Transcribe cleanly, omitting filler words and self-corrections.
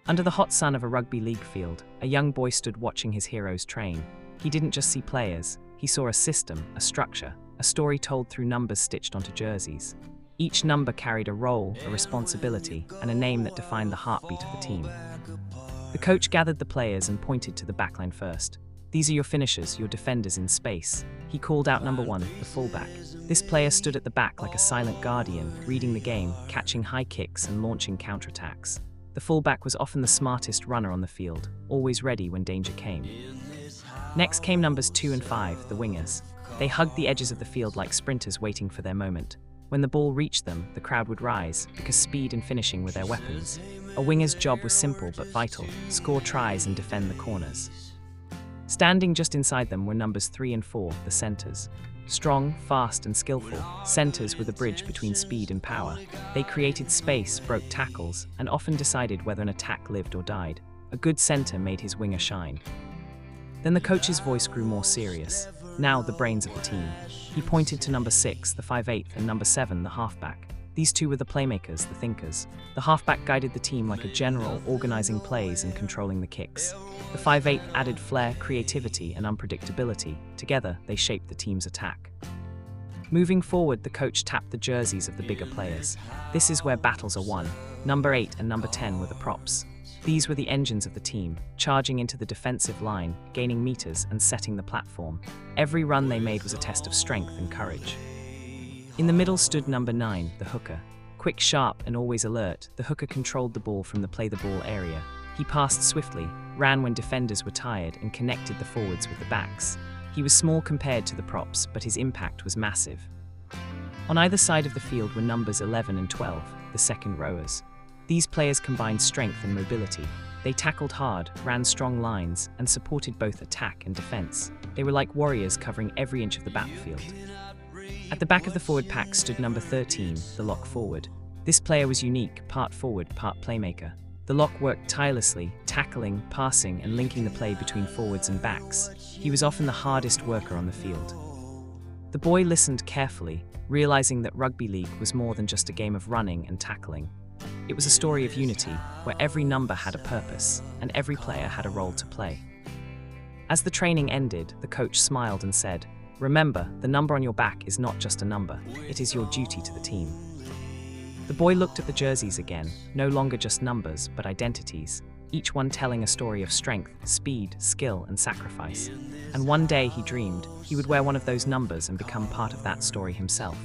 Under the hot sun of a rugby league field, a young boy stood watching his heroes train. He didn't just see players, he saw a system, a structure, a story told through numbers stitched onto jerseys. Each number carried a role, a responsibility, and a name that defined the heartbeat of the team. The coach gathered the players and pointed to the backline first. "These are your finishers, your defenders in space." He called out number 1, the fullback. This player stood at the back like a silent guardian, reading the game, catching high kicks and launching counterattacks. The fullback was often the smartest runner on the field, always ready when danger came. Next came numbers 2 and 5, the wingers. They hugged the edges of the field like sprinters waiting for their moment. When the ball reached them, the crowd would rise, because speed and finishing were their weapons. A winger's job was simple but vital: score tries and defend the corners. Standing just inside them were numbers 3 and 4, the centers. Strong, fast and skillful, centers were the bridge between speed and power. They created space, broke tackles, and often decided whether an attack lived or died. A good center made his winger shine. Then the coach's voice grew more serious. Now the brains of the team. He pointed to number 6, the 5/8, and number 7, the halfback. These two were the playmakers, the thinkers. The halfback guided the team like a general, organizing plays and controlling the kicks. The 5/8 added flair, creativity, and unpredictability. Together, they shaped the team's attack. Moving forward, the coach tapped the jerseys of the bigger players. This is where battles are won. Number 8 and number 10 were the props. These were the engines of the team, charging into the defensive line, gaining meters, and setting the platform. Every run they made was a test of strength and courage. In the middle stood number 9, the hooker. Quick, sharp, and always alert, the hooker controlled the ball from the play-the-ball area. He passed swiftly, ran when defenders were tired, and connected the forwards with the backs. He was small compared to the props, but his impact was massive. On either side of the field were numbers 11 and 12, the second rowers. These players combined strength and mobility. They tackled hard, ran strong lines, and supported both attack and defense. They were like warriors covering every inch of the battlefield. At the back of the forward pack stood number 13, the lock forward. This player was unique, part forward, part playmaker. The lock worked tirelessly, tackling, passing, and linking the play between forwards and backs. He was often the hardest worker on the field. The boy listened carefully, realizing that rugby league was more than just a game of running and tackling. It was a story of unity, where every number had a purpose, and every player had a role to play. As the training ended, the coach smiled and said, "Remember, the number on your back is not just a number, it is your duty to the team." The boy looked at the jerseys again, no longer just numbers, but identities, each one telling a story of strength, speed, skill, and sacrifice. And one day he dreamed he would wear one of those numbers and become part of that story himself.